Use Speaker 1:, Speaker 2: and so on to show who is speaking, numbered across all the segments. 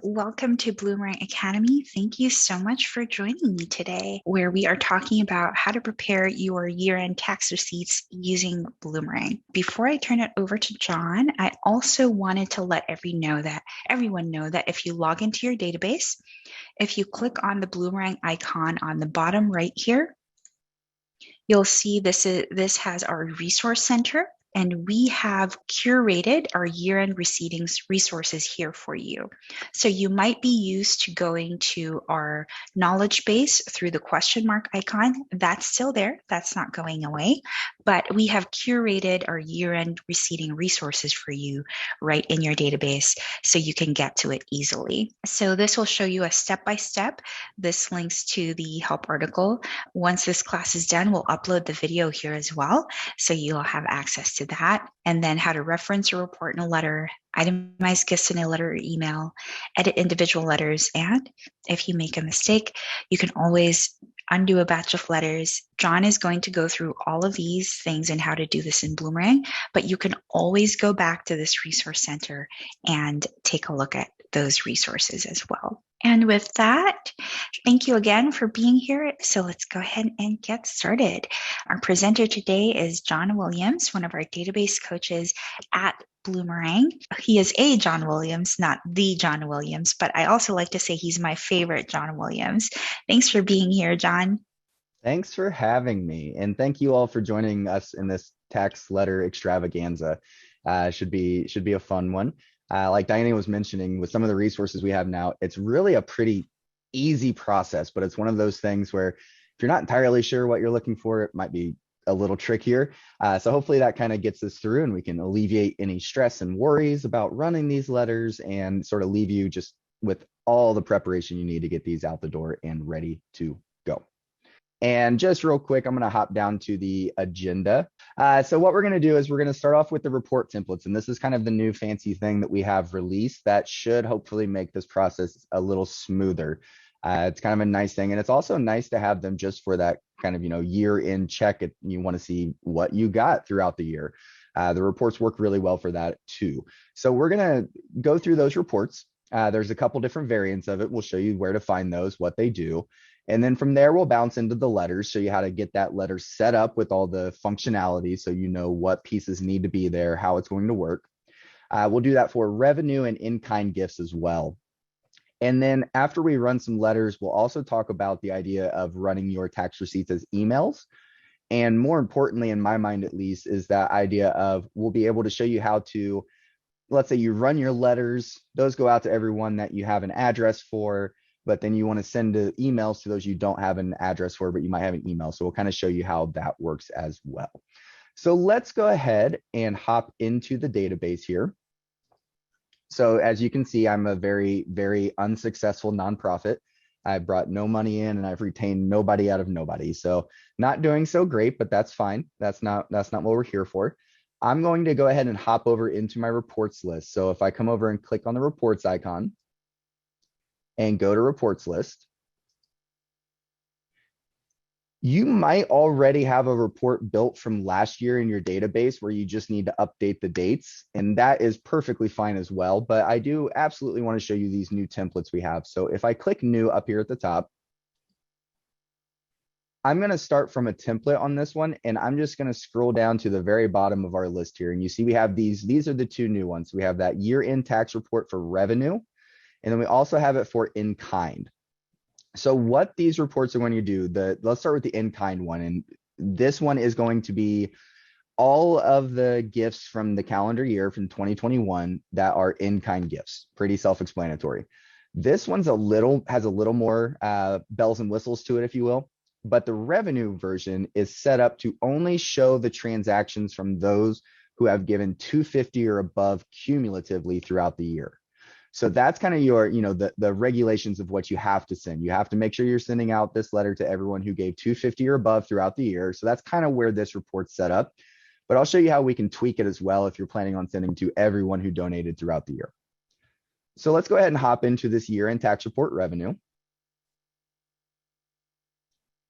Speaker 1: Welcome to Bloomerang Academy. Thank you so much for joining me today, where we are talking about how to prepare your year-end tax receipts using Bloomerang. Before I turn it over to John, I also wanted to let everyone know that if you log into your database, if you click on the Bloomerang icon on the bottom right here, you'll see this has our resource center. And we have curated our year-end receiptings resources here for you. So you might be used to going to our knowledge base through the question mark icon. That's still there. That's not going away. But we have curated our year-end receipting resources for you right in your database so you can get to it easily. So this will show you a step-by-step. This links to the help article. Once this class is done, we'll upload the video here as well, so you'll have access to that, and then how to reference your report in a letter, itemize gifts in a letter or email, edit individual letters, and if you make a mistake, you can always undo a batch of letters. John is going to go through all of these things and how to do this in Bloomerang, but you can always go back to this resource center and take a look at those resources as well. And with that, thank you again for being here. So let's go ahead and get started. Our presenter today is John Williams, one of our database coaches at Bloomerang. He is a John Williams, not the John Williams, but I also like to say he's my favorite John Williams. Thanks for being here, John.
Speaker 2: Thanks for having me. And thank you all for joining us in this tax letter extravaganza. Should be a fun one. Like Diana was mentioning, with some of the resources we have now, it's really a pretty easy process, but it's one of those things where if you're not entirely sure what you're looking for, it might be a little trickier. So hopefully that kind of gets us through and we can alleviate any stress and worries about running these letters and sort of leave you just with all the preparation you need to get these out the door and ready to go. And just real quick, I'm going to hop down to the agenda. So what we're going to do is we're going to start off with the report templates. And this is kind of the new fancy thing that we have released that should hopefully make this process a little smoother. It's kind of a nice thing. And it's also nice to have them just for that kind of, year-end check. You want to see what you got throughout the year. The reports work really well for that too. So we're going to go through those reports. There's a couple different variants of it. We'll show you where to find those, what they do. And then from there, we'll bounce into the letters, show you how to get that letter set up with all the functionality so you know what pieces need to be there, how it's going to work. We'll do that for revenue and in-kind gifts as well. And then after we run some letters, we'll also talk about the idea of running your tax receipts as emails. And more importantly, in my mind at least, is that idea of we'll be able to show you how to, let's say you run your letters, those go out to everyone that you have an address for, but then you want to send the emails to those you don't have an address for, but you might have an email. So we'll kind of show you how that works as well. So let's go ahead and hop into the database here. So as you can see, I'm a very, very unsuccessful nonprofit. I brought no money in and I've retained nobody out of nobody. So not doing so great, but that's fine. That's not what we're here for. I'm going to go ahead and hop over into my reports list. So if I come over and click on the reports icon, and go to reports list, you might already have a report built from last year in your database where you just need to update the dates, and that is perfectly fine as well. But I do absolutely want to show you these new templates we have. So if I click new up here at the top, I'm going to start from a template on this one, and I'm just going to scroll down to the very bottom of our list here. And you see we have these are the two new ones. We have that year-end tax report for revenue, and then we also have it for in-kind. So what these reports are going to do, let's start with the in-kind one. And this one is going to be all of the gifts from the calendar year from 2021 that are in-kind gifts. Pretty self-explanatory. This one's has a little more bells and whistles to it, if you will. But the revenue version is set up to only show the transactions from those who have given $250 or above cumulatively throughout the year. So that's kind of your, the regulations of what you have to send. You have to make sure you're sending out this letter to everyone who gave $250 or above throughout the year. So that's kind of where this report's set up. But I'll show you how we can tweak it as well if you're planning on sending to everyone who donated throughout the year. So let's go ahead and hop into this year-end tax report revenue.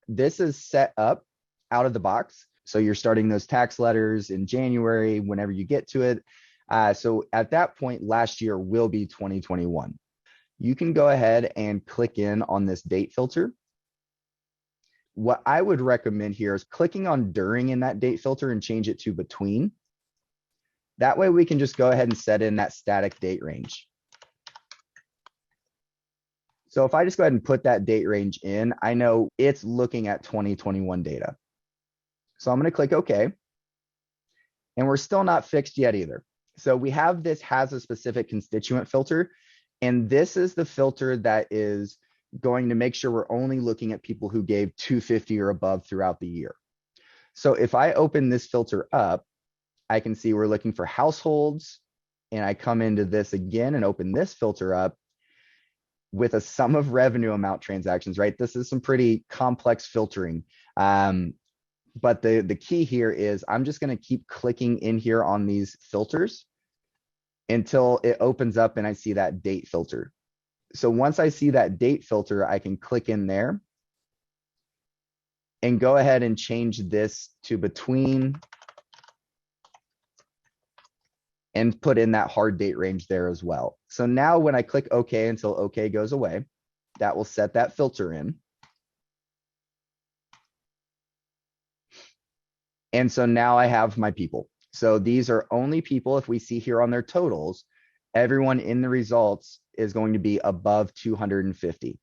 Speaker 2: This is set up out of the box. So you're starting those tax letters in January, whenever you get to it. So at that point, last year will be 2021. you can go ahead and click in on this date filter. What I would recommend here is clicking on during in that date filter and change it to between. That way we can just go ahead and set in that static date range. So if I just go ahead and put that date range in, I know it's looking at 2021 data. So I'm going to click OK. And we're still not fixed yet either. So we have this has a specific constituent filter. And this is the filter that is going to make sure we're only looking at people who gave 250 or above throughout the year. So if I open this filter up, I can see we're looking for households. And I come into this again and open this filter up with a sum of revenue amount transactions, right? This is some pretty complex filtering. But the key here is I'm just going to keep clicking in here on these filters until it opens up and I see that date filter. So once I see that date filter, I can click in there and go ahead and change this to between and put in that hard date range there as well. So now when I click OK until OK goes away, that will set that filter in. And so now I have my people. So these are only people, if we see here on their totals, everyone in the results is going to be above 250.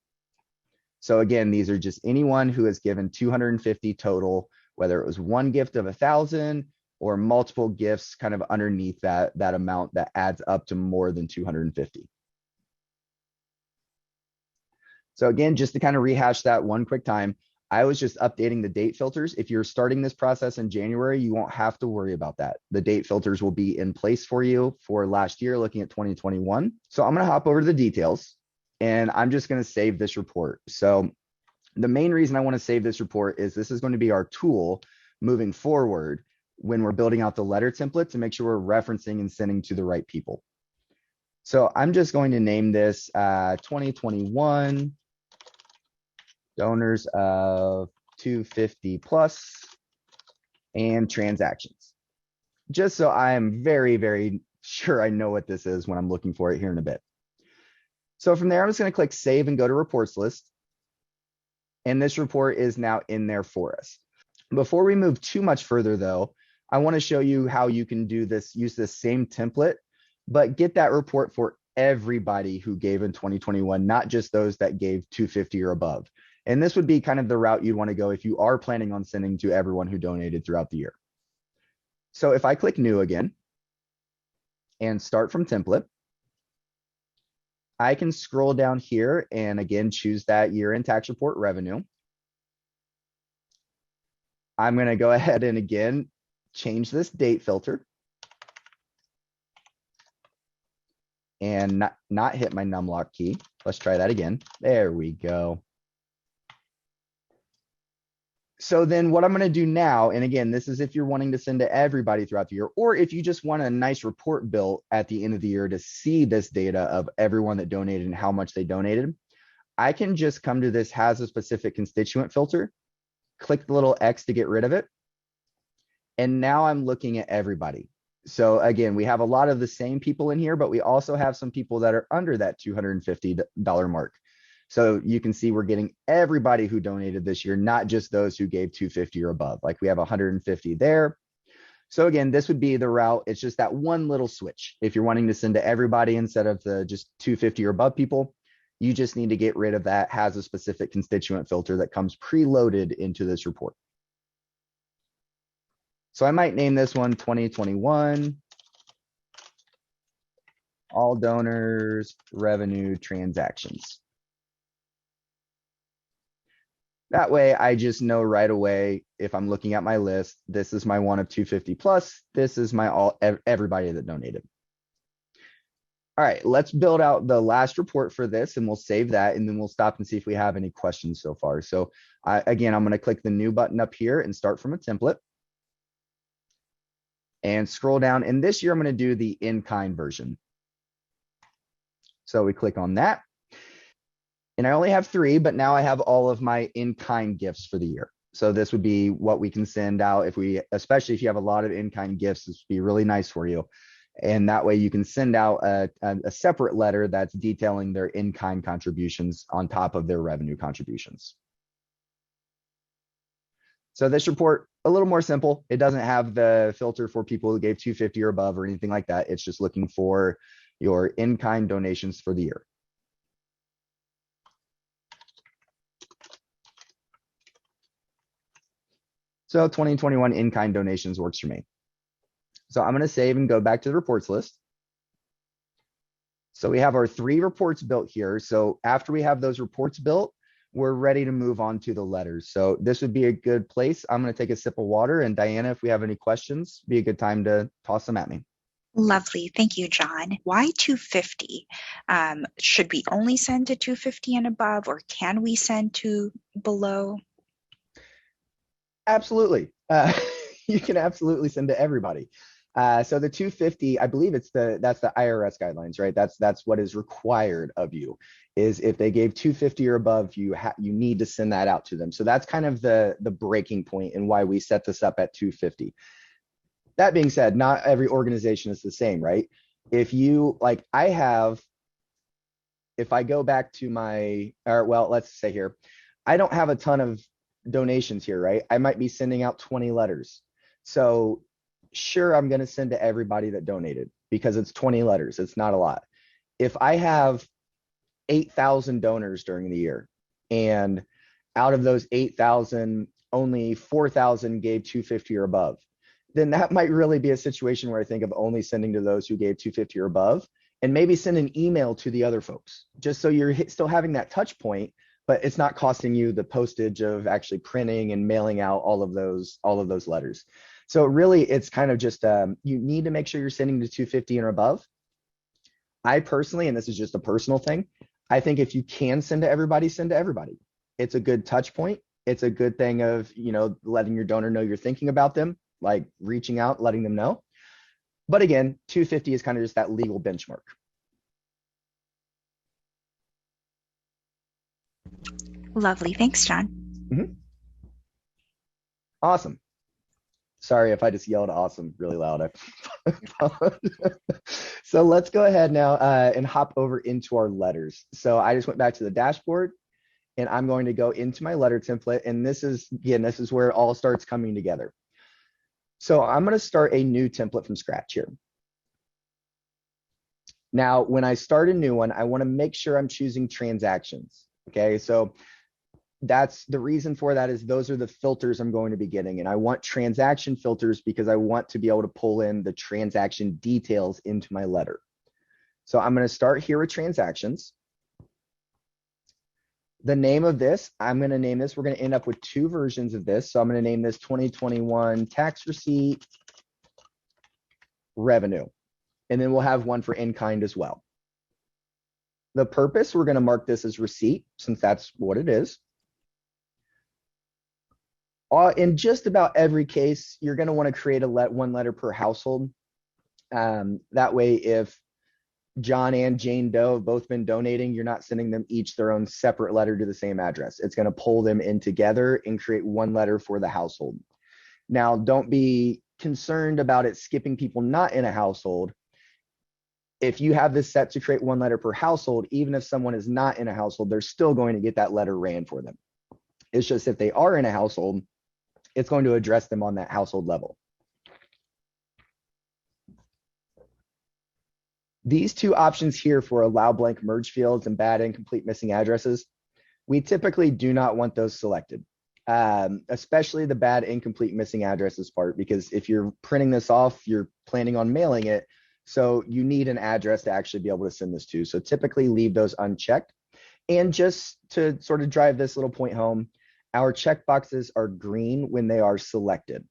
Speaker 2: So again, these are just anyone who has given 250 total, whether it was one gift of 1,000 or multiple gifts kind of underneath that amount that adds up to more than 250. So again, just to kind of rehash that one quick time, I was just updating the date filters. If you're starting this process in January, you won't have to worry about that. The date filters will be in place for you for last year, looking at 2021. So I'm going to hop over to the details and I'm just going to save this report. So the main reason I want to save this report is this is going to be our tool moving forward when we're building out the letter template to make sure we're referencing and sending to the right people. So I'm just going to name this 2021 donors of 250 plus and transactions. Just so I am very, very sure I know what this is when I'm looking for it here in a bit. So from there, I'm just going to click save and go to reports list. And this report is now in there for us. Before we move too much further though, I want to show you how you can do this, use this same template, but get that report for everybody who gave in 2021, not just those that gave 250 or above. And this would be kind of the route you'd want to go if you are planning on sending to everyone who donated throughout the year. So if I click new again and start from template, I can scroll down here and again, choose that year-end tax report revenue. I'm going to go ahead and again, change this date filter and not hit my numlock key. Let's try that again. There we go. So then what I'm going to do now, and again, this is if you're wanting to send to everybody throughout the year, or if you just want a nice report built at the end of the year to see this data of everyone that donated and how much they donated, I can just come to this has a specific constituent filter, click the little X to get rid of it. And now I'm looking at everybody. So again, we have a lot of the same people in here, but we also have some people that are under that $250 mark. So you can see we're getting everybody who donated this year, not just those who gave 250 or above. Like we have 150 there. So again, this would be the route. It's just that one little switch. If you're wanting to send to everybody instead of the just 250 or above people, you just need to get rid of that has a specific constituent filter that comes preloaded into this report. So I might name this one 2021 all donors revenue transactions. That way I just know right away if I'm looking at my list, this is my one of 250 plus, this is my everybody that donated. All right, let's build out the last report for this and we'll save that and then we'll stop and see if we have any questions so far. So again, I'm going to click the new button up here and start from a template. And scroll down. And this year, I'm going to do the in-kind version. So we click on that. And I only have 3, but now I have all of my in-kind gifts for the year. So this would be what we can send out if we, especially if you have a lot of in-kind gifts, this would be really nice for you. And that way you can send out a separate letter that's detailing their in-kind contributions on top of their revenue contributions. So this report, a little more simple. It doesn't have the filter for people who gave 250 or above or anything like that. It's just looking for your in-kind donations for the year. So 2021 in-kind donations works for me. So I'm going to save and go back to the reports list. So we have our 3 reports built here. So after we have those reports built, we're ready to move on to the letters. So this would be a good place. I'm going to take a sip of water, and Diana, if we have any questions, be a good time to toss them at me.
Speaker 1: Lovely. Thank you, John. Why 250? Should we only send to 250 and above, or can we send to below?
Speaker 2: Absolutely. You can absolutely send to everybody. So the 250, I believe that's the IRS guidelines, right? That's what is required of you, is if they gave 250 or above, you need to send that out to them. So that's kind of the breaking point and why we set this up at 250. That being said, not every organization is the same, right? If you like, if I go back to let's say here, I don't have a ton of donations here, right? I might be sending out 20 letters. So sure, I'm going to send to everybody that donated because it's 20 letters. It's not a lot. If I have 8,000 donors during the year, and out of those 8,000, only 4,000 gave 250 or above, then that might really be a situation where I think of only sending to those who gave 250 or above, and maybe send an email to the other folks, just so you're still having that touch point, but it's not costing you the postage of actually printing and mailing out all of those letters. So really, it's kind of just you need to make sure you're sending to 250 and above. I personally, and this is just a personal thing, I think if you can send to everybody, send to everybody. It's a good touch point. It's a good thing of, letting your donor know you're thinking about them, like reaching out, letting them know. But again, 250 is kind of just that legal benchmark.
Speaker 1: Lovely. Thanks, John.
Speaker 2: Mm-hmm. Awesome. Sorry if I just yelled awesome really loud. So let's go ahead now and hop over into our letters. So I just went back to the dashboard, and I'm going to go into my letter template. And this is where it all starts coming together. So I'm going to start a new template from scratch here. Now, when I start a new one, I want to make sure I'm choosing transactions. Okay, so that's the reason for that, is those are the filters I'm going to be getting. And I want transaction filters because I want to be able to pull in the transaction details into my letter. So I'm going to start here with transactions. The name of this, I'm going to name this, we're going to end up with 2 versions of this. So I'm going to name this 2021 tax receipt revenue. And then we'll have one for in-kind as well. The purpose, we're going to mark this as receipt, since that's what it is. In just about every case, you're going to want to create one letter per household. That way, if John and Jane Doe have both been donating, you're not sending them each their own separate letter to the same address. It's going to pull them in together and create one letter for the household. Now, don't be concerned about it skipping people not in a household. If you have this set to create one letter per household, even if someone is not in a household, they're still going to get that letter ran for them. It's just if they are in a household, it's going to address them on that household level. These 2 options here for allow blank merge fields and bad incomplete missing addresses, we typically do not want those selected, especially the bad incomplete missing addresses part, because if you're printing this off, you're planning on mailing it. So you need an address to actually be able to send this to. So typically leave those unchecked. And just to sort of drive this little point home, our checkboxes are green when they are selected.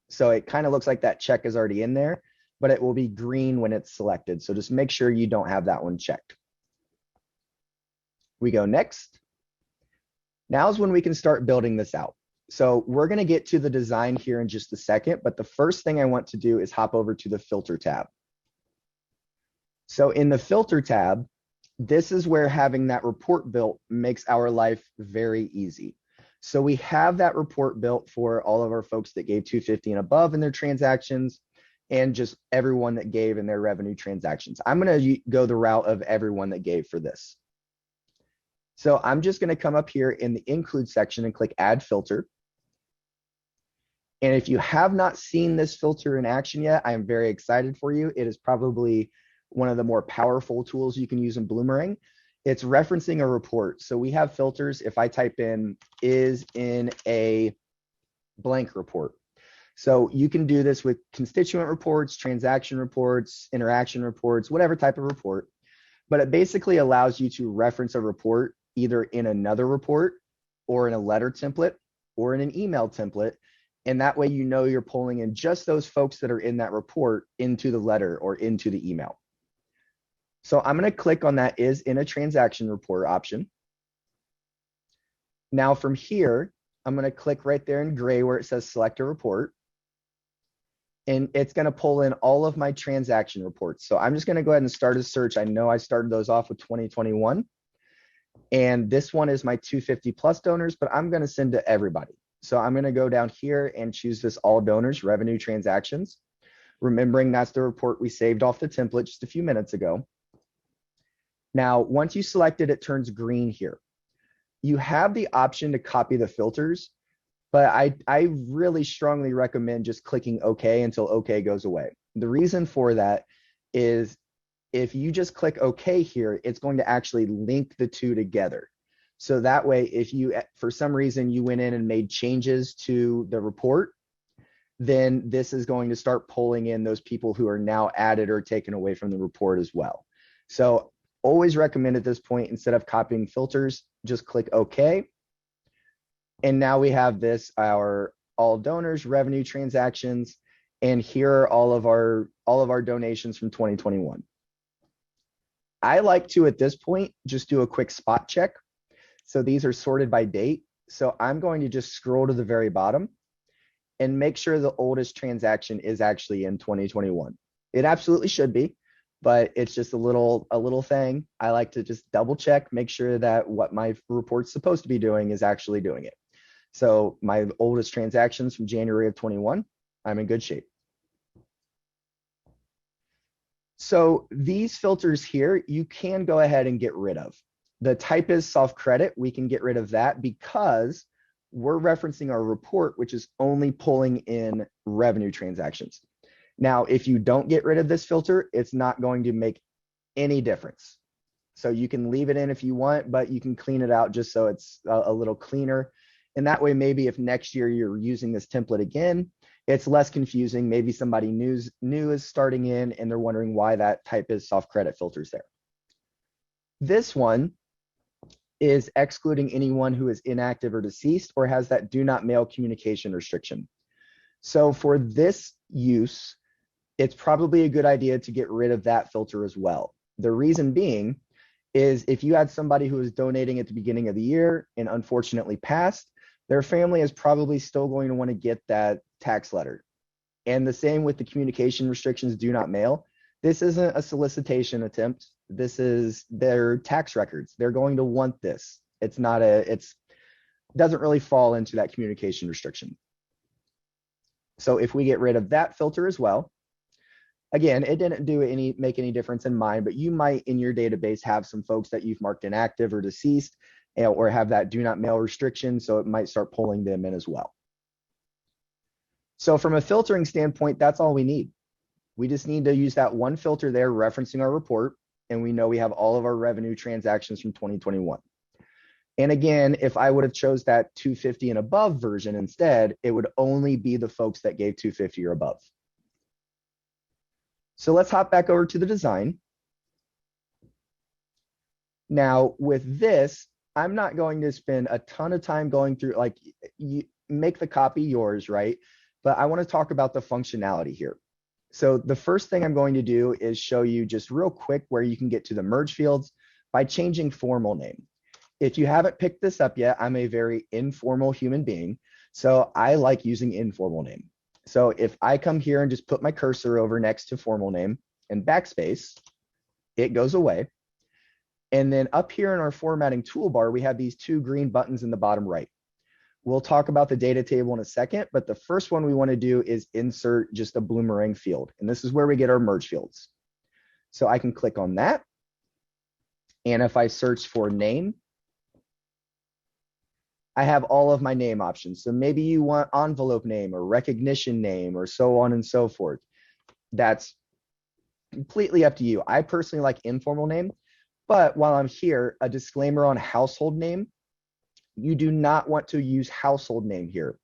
Speaker 2: So it kind of looks like that check is already in there, but it will be green when it's selected. So just make sure you don't have that one checked. We go next. Now is when we can start building this out. So we're going to get to the design here in just a second, but the first thing I want to do is hop over to the filter tab. So in the filter tab, this is where having that report built makes our life very easy. So we have that report built for all of our folks that gave 250 and above in their transactions. and just everyone that gave in their revenue transactions. I'm going to go the route of everyone that gave for this. So I'm just going to come up here in the include section and click add filter. And if you have not seen this filter in action yet, I am very excited for you. It is probably one of the more powerful tools you can use in Bloomerang. It's referencing a report. So we have filters. If I type in is in a blank report. So you can do this with constituent reports, transaction reports, interaction reports, whatever type of report. But it basically allows you to reference a report either in another report or in a letter template or in an email template. And that way, you know, you're pulling in just those folks that are in that report into the letter or into the email. So I'm going to click on that is in a transaction report option. Now from here, I'm going to click right there in gray where it says select a report. And it's going to pull in all of my transaction reports. So I'm just going to go ahead and start a search. I know I started those off with 2021. And this one is my 250 plus donors, but I'm going to send to everybody. So I'm going to go down here and choose this all donors revenue transactions. Remembering that's the report we saved off the template just a few minutes ago. Now, once you select it, it turns green here. You have the option to copy the filters, but I really strongly recommend just clicking OK until OK goes away. The reason for that is if you just click OK here, it's going to actually link the two together. So that way, if you, for some reason, you went in and made changes to the report, then this is going to start pulling in those people who are now added or taken away from the report as well. So always recommend at this point, instead of copying filters, just click OK. And now we have this, our all donors, revenue transactions, and here are all of our donations from 2021. I like to, at this point, just do a quick spot check. So these are sorted by date. So I'm going to just scroll to the very bottom and make sure the oldest transaction is actually in 2021. It absolutely should be, but it's just a little thing. I like to just double check, make sure that what my report's supposed to be doing is actually doing it. So my oldest transactions from January of 21, I'm in good shape. So these filters here, you can go ahead and get rid of. The type is self-credit. We can get rid of that because we're referencing our report, which is only pulling in revenue transactions. Now, if you don't get rid of this filter, it's not going to make any difference. So you can leave it in if you want, but you can clean it out just so it's a little cleaner. And that way, maybe if next year you're using this template again, it's less confusing. Maybe somebody new is starting in and they're wondering why that type is self-credit filters there. This one is excluding anyone who is inactive or deceased or has that do not mail communication restriction. So for this use, it's probably a good idea to get rid of that filter as well. The reason being is if you had somebody who was donating at the beginning of the year and unfortunately passed, their family is probably still going to want to get that tax letter. And the same with the communication restrictions do not mail. This isn't a solicitation attempt. This is their tax records. They're going to want this. It's not doesn't really fall into that communication restriction. So if we get rid of that filter as well, again, it didn't make any difference in mine, but you might in your database have some folks that you've marked inactive or deceased or have that do not mail restriction. So it might start pulling them in as well. So from a filtering standpoint, that's all we need. We just need to use that one filter there referencing our report. And we know we have all of our revenue transactions from 2021. And again, if I would have chose that 250 and above version instead, it would only be the folks that gave 250 or above. So let's hop back over to the design. Now with this, I'm not going to spend a ton of time going through, like, you make the copy yours, right? But I want to talk about the functionality here. So the first thing I'm going to do is show you just real quick where you can get to the merge fields by changing formal name. If you haven't picked this up yet, I'm a very informal human being, so I like using informal name. So if I come here and just put my cursor over next to formal name and backspace, it goes away. And then up here in our formatting toolbar, we have these two green buttons in the bottom right. We'll talk about the data table in a second, but the first one we want to do is insert just a Bloomerang field. And this is where we get our merge fields. So I can click on that. And if I search for name, I have all of my name options. So maybe you want envelope name or recognition name or so on and so forth. That's completely up to you. I personally like informal name, but while I'm here, a disclaimer on household name. You do not want to use household name here.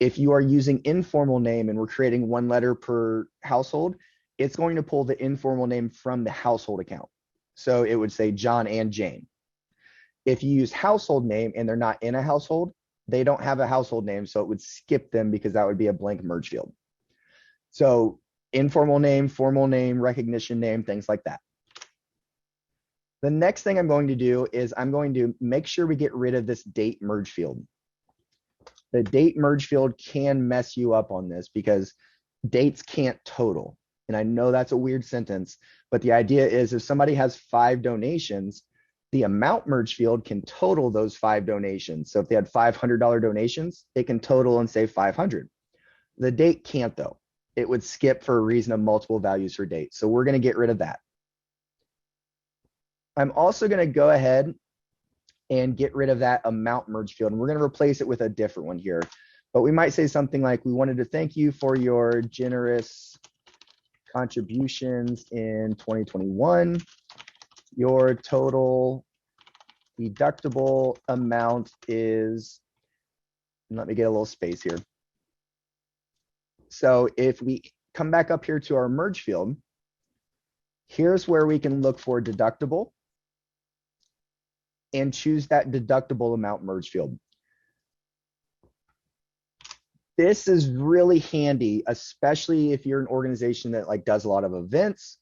Speaker 2: If you are using informal name and we're creating one letter per household, it's going to pull the informal name from the household account. So it would say John and Jane. If you use household name and they're not in a household, they don't have a household name, so it would skip them because that would be a blank merge field. So informal name, formal name, recognition name, things like that. The next thing I'm going to do is I'm going to make sure we get rid of this date merge field. The date merge field can mess you up on this because dates can't total. And I know that's a weird sentence, but the idea is if somebody has 5 donations, the amount merge field can total those 5 donations. So if they had $500 donations, it can total and say 500. The date can't though. It would skip for a reason of multiple values for date. So we're going to get rid of that. I'm also going to go ahead and get rid of that amount merge field. And we're going to replace it with a different one here. But we might say something like, we wanted to thank you for your generous contributions in 2021. Your total deductible amount is, and let me get a little space here. So if we come back up here to our merge field, here's where we can look for deductible and choose that deductible amount merge field. This is really handy, especially if you're an organization that like does a lot of events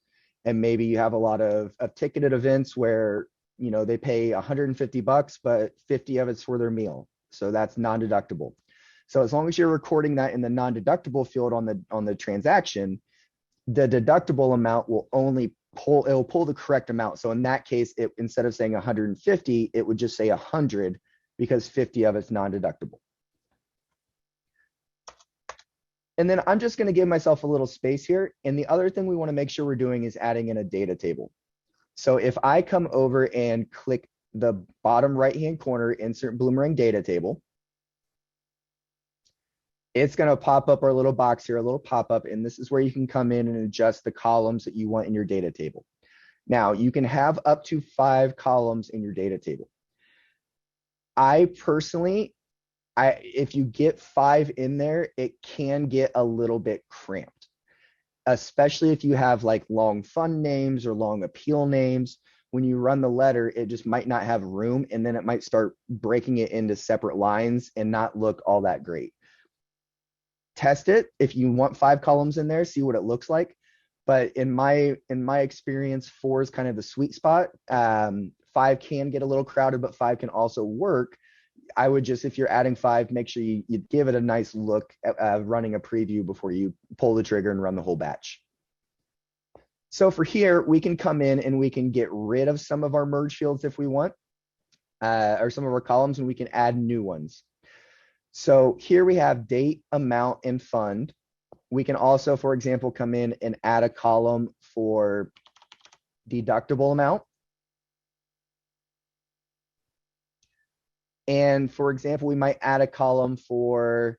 Speaker 2: and maybe you have a lot of ticketed events where, you know, they pay $150, but 50 of it's for their meal. So that's non-deductible. So as long as you're recording that in the non-deductible field on the transaction, the deductible amount will only pull, it'll pull the correct amount. So in that case, it, instead of saying 150, it would just say 100 because 50 of it's non-deductible. And then I'm just going to give myself a little space here. And the other thing we want to make sure we're doing is adding in a data table. So if I come over and click the bottom right-hand corner, insert Bloomerang data table, it's going to pop up our little box here, a little pop-up, and this is where you can come in and adjust the columns that you want in your data table. Now, you can have up to 5 columns in your data table. I personally, if you get 5 in there, it can get a little bit cramped, especially if you have like long fund names or long appeal names. When you run the letter, it just might not have room, and then it might start breaking it into separate lines and not look all that great. Test it if you want 5 columns in there, see what it looks like. But in my experience, 4 is kind of the sweet spot. 5 can get a little crowded, but 5 can also work. I would just, if you're adding 5, make sure you give it a nice look at running a preview before you pull the trigger and run the whole batch. So for here, we can come in and we can get rid of some of our merge fields if we want, or some of our columns, and we can add new ones. So here we have date, amount, and fund. We can also, for example, come in and add a column for deductible amount. And for example, we might add a column for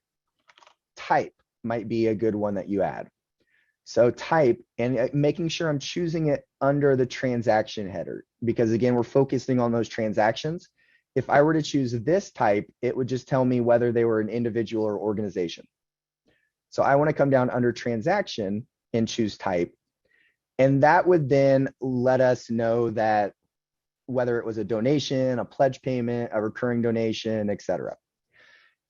Speaker 2: type, might be a good one that you add. So type, and making sure I'm choosing it under the transaction header, because again, we're focusing on those transactions. If I were to choose this type, it would just tell me whether they were an individual or organization. So I want to come down under transaction and choose type. And that would then let us know that whether it was a donation, a pledge payment, a recurring donation, etc.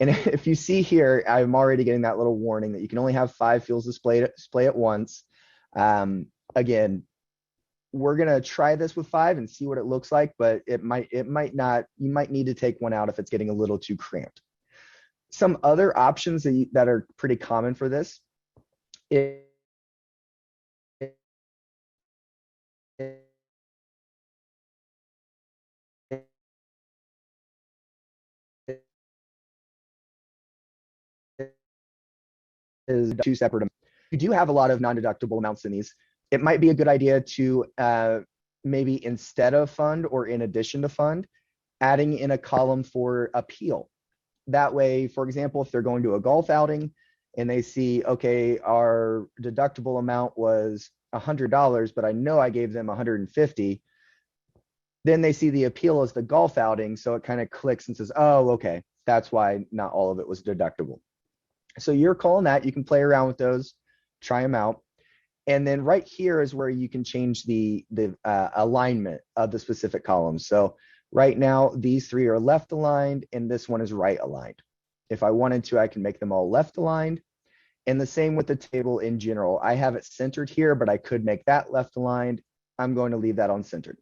Speaker 2: And if you see here, I'm already getting that little warning that you can only have 5 fields display at once. Again, we're gonna try this with 5 and see what it looks like, but it might not. You might need to take one out if it's getting a little too cramped. Some other options that are pretty common for this is is two separate amounts. You do have a lot of non-deductible amounts in these. It might be a good idea to maybe instead of fund or in addition to fund, adding in a column for appeal. That way, for example, if they're going to a golf outing and they see, okay, our deductible amount was $100, but I know I gave them 150. Then they see the appeal as the golf outing. So it kind of clicks and says, oh, okay, that's why not all of it was deductible. So you're calling that. You can play around with those, try them out. And then right here is where you can change the alignment of the specific columns. So right now, these three are left aligned and this one is right aligned. If I wanted to, I can make them all left aligned. And the same with the table in general. I have it centered here, but I could make that left aligned. I'm going to leave that on centered.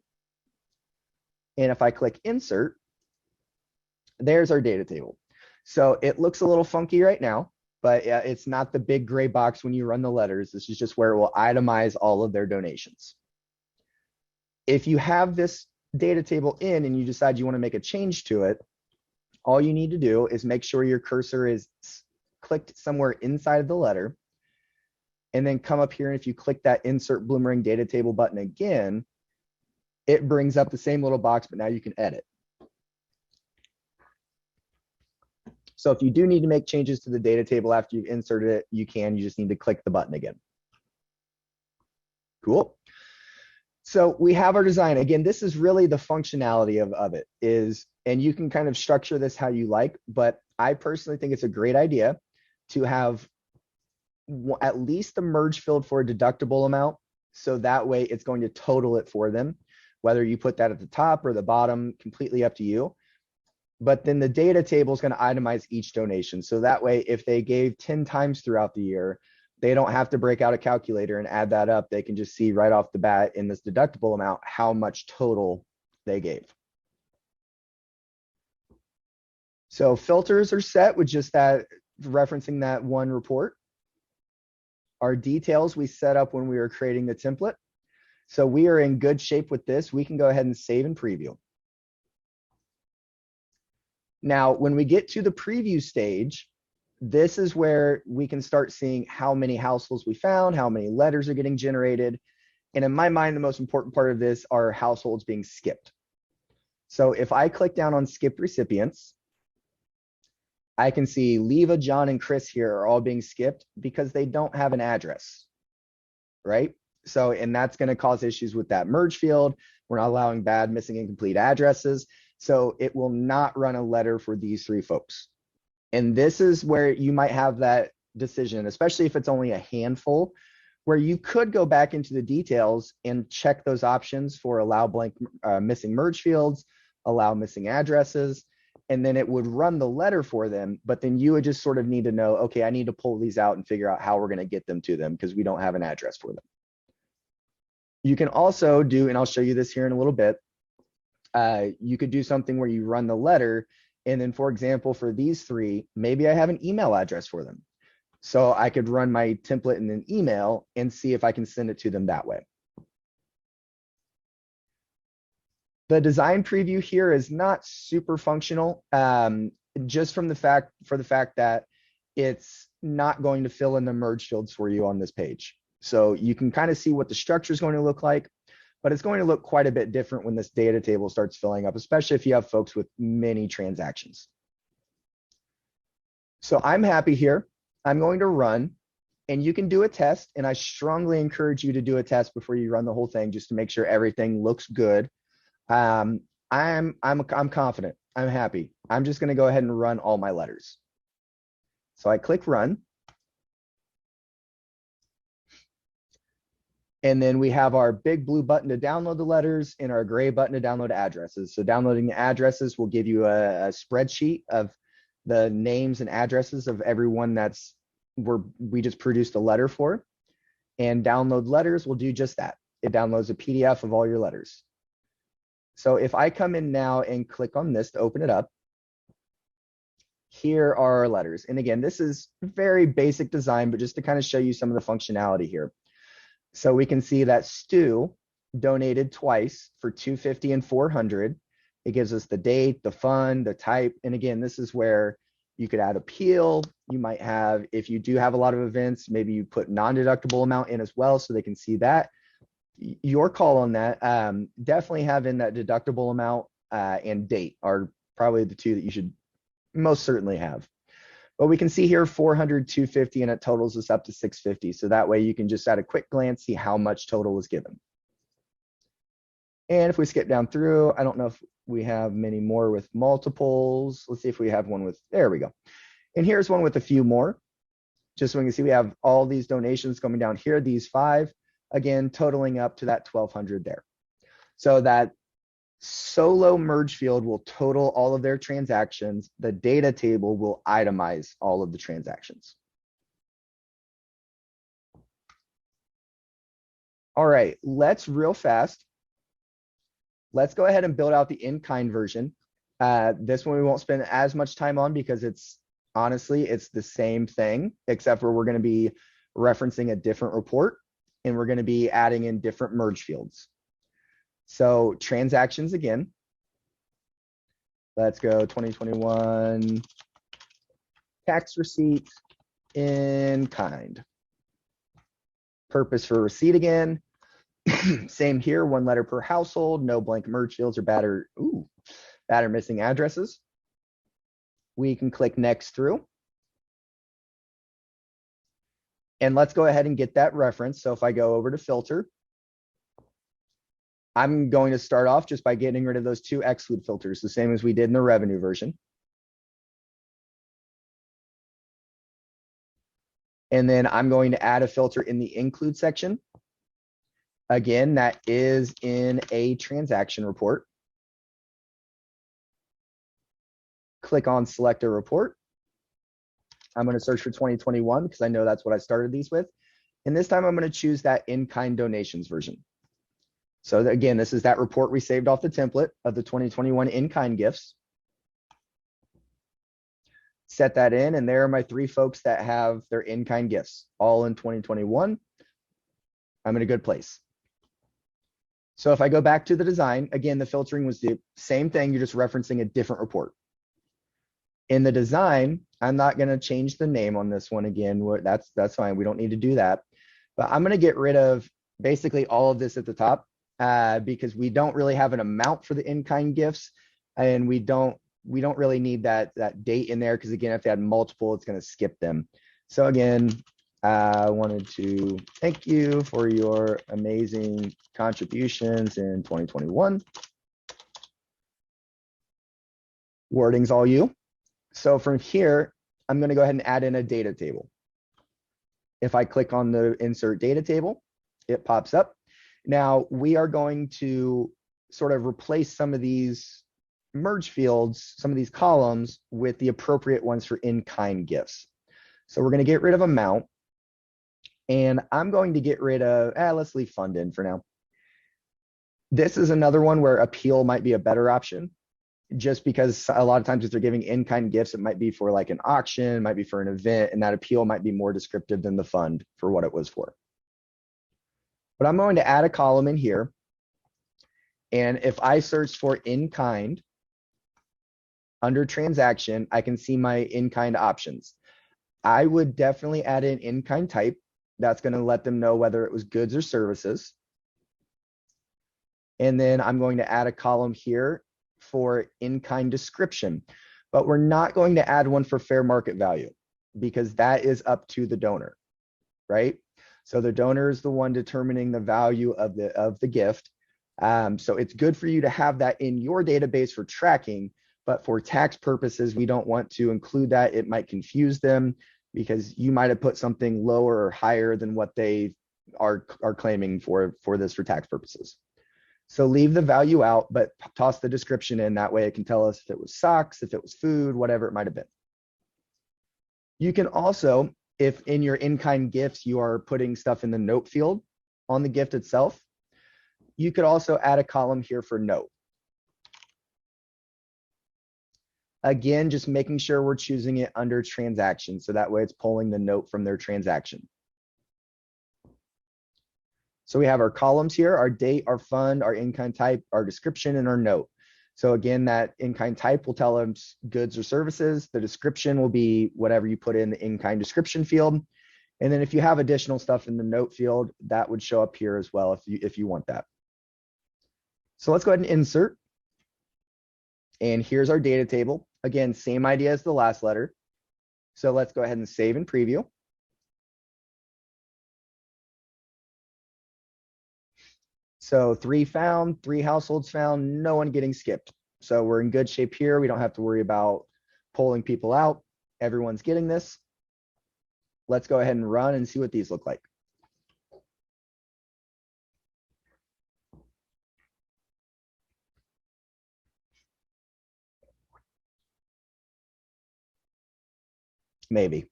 Speaker 2: And if I click insert, there's our data table. So it looks a little funky right now, but it's not the big gray box when you run the letters. This is just where it will itemize all of their donations. If you have this data table in and you decide you want to make a change to it, all you need to do is make sure your cursor is clicked somewhere inside of the letter, and then come up here, and if you click that insert Bloomerang data table button again, it brings up the same little box, but now you can edit. So if you do need to make changes to the data table after you've inserted it, you can. You just need to click the button again. Cool. So we have our design. Again, this is really the functionality of it is, and you can kind of structure this how you like, but I personally think it's a great idea to have at least the merge field for a deductible amount. So that way it's going to total it for them. Whether you put that at the top or the bottom, completely up to you. But then the data table is going to itemize each donation. So that way, if they gave 10 times throughout the year, they don't have to break out a calculator and add that up. They can just see right off the bat in this deductible amount how much total they gave. So filters are set with just that, referencing that one report. Our details we set up when we were creating the template. So we are in good shape with this. We can go ahead and save and preview. Now, when we get to the preview stage, this is where we can start seeing how many households we found, how many letters are getting generated. And in my mind, the most important part of this are households being skipped. So if I click down on skip recipients, I can see Leva, John, and Chris here are all being skipped because they don't have an address, right? So, and that's going to cause issues with that merge field. We're not allowing bad, missing, incomplete addresses. So it will not run a letter for these three folks. And this is where you might have that decision, especially if it's only a handful, where you could go back into the details and check those options for allow blank missing merge fields, allow missing addresses, and then it would run the letter for them. But then you would just sort of need to know, okay, I need to pull these out and figure out how we're going to get them to them because we don't have an address for them. You can also do, and I'll show you this here in a little bit, you could do something where you run the letter, and then, for example, for these three, maybe I have an email address for them. So I could run my template in an email and see if I can send it to them that way. The design preview here is not super functional, just for the fact that it's not going to fill in the merge fields for you on this page. So you can kind of see what the structure is going to look like, but it's going to look quite a bit different when this data table starts filling up, especially if you have folks with many transactions. So I'm happy here. I'm going to run, and you can do a test, and I strongly encourage you to do a test before you run the whole thing just to make sure everything looks good. I'm confident. I'm happy. I'm just going to go ahead and run all my letters. So I click run. And then we have our big blue button to download the letters and our gray button to download addresses. So downloading the addresses will give you a spreadsheet of the names and addresses of everyone we just produced a letter for. And download letters will do just that. It downloads a PDF of all your letters. So if I come in now and click on this to open it up, here are our letters. And again, this is very basic design, but just to kind of show you some of the functionality here. So we can see that Stu donated twice for $250 and $400. It gives us the date, the fund, the type. And again, this is where You could add appeal. You might have, if you do have a lot of events, maybe you put non-deductible amount in as well so they can see that. Your call on that. Definitely having that deductible amount and date are probably the two that you should most certainly have. But we can see here 400, 250, and it totals us up to 650. So that way you can just at a quick glance see how much total was given. And if we skip down through, I don't know if we have many more with multiples. Let's see if we have one with, there we go. And here's one with a few more. Just so we can see we have all these donations coming down here, these 5, again, totaling up to that 1,200 there. So that solo merge field will total all of their transactions. The data table will itemize all of the transactions. All right, let's real fast. Let's go ahead and build out the in-kind version. This one we won't spend as much time on because it's honestly, it's the same thing, except for we're going to be referencing a different report and we're going to be adding in different merge fields. So transactions again. Let's go 2021 tax receipt in kind. Purpose for receipt again. Same here, 1 letter per household, no blank merge fields or bad or missing addresses. We can click next through. And let's go ahead and get that reference. So if I go over to filter, I'm going to start off just by getting rid of those 2 exclude filters, the same as we did in the revenue version. And then I'm going to add a filter in the include section. Again, that is in a transaction report. Click on select a report. I'm going to search for 2021 because I know that's what I started these with. And this time I'm going to choose that in-kind donations version. So again, this is that report we saved off the template of the 2021 in-kind gifts. Set that in, and there are my 3 folks that have their in-kind gifts, all in 2021. I'm in a good place. So if I go back to the design, again, the filtering was the same thing, you're just referencing a different report. In the design, I'm not going to change the name on this one again. That's fine. We don't need to do that. But I'm going to get rid of basically all of this at the top because we don't really have an amount for the in-kind gifts, and we don't really need that date in there because again, if they had multiple, it's going to skip them. So again, I wanted to thank you for your amazing contributions in 2021. Wording's all you. So from here, I'm going to go ahead and add in a data table. If I click on the insert data table, it pops up. Now we are going to sort of replace some of these merge fields, some of these columns with the appropriate ones for in-kind gifts. So we're going to get rid of amount. And I'm going to get rid of, let's leave fund in for now. This is another one where appeal might be a better option, just because a lot of times if they're giving in-kind gifts, it might be for like an auction, it might be for an event, and that appeal might be more descriptive than the fund for what it was for. But I'm going to add a column in here. And if I search for in-kind under transaction, I can see my in-kind options. I would definitely add in in-kind type. That's going to let them know whether it was goods or services. And then I'm going to add a column here for in-kind description, but we're not going to add one for fair market value because that is up to the donor, right? So the donor is the one determining the value of the gift. So it's good for you to have that in your database for tracking, but for tax purposes, we don't want to include that. It might confuse them because you might have put something lower or higher than what they are claiming for this for tax purposes. So leave the value out, but toss the description in. That way it can tell us if it was socks, if it was food, whatever it might have been. You can also, if in your in-kind gifts, you are putting stuff in the note field on the gift itself, you could also add a column here for note. Again, just making sure we're choosing it under transaction. So that way it's pulling the note from their transaction. So we have our columns here, our date, our fund, our in-kind type, our description, and our note. So again, that in-kind type will tell them goods or services. The description will be whatever you put in the in-kind description field. And then if you have additional stuff in the note field, that would show up here as well if you want that. So let's go ahead and insert. And here's our data table. Again, same idea as the last letter. So let's go ahead and save and preview. So 3 found, 3 households found, no one getting skipped. So we're in good shape here. We don't have to worry about pulling people out. Everyone's getting this. Let's go ahead and run and see what these look like. Maybe.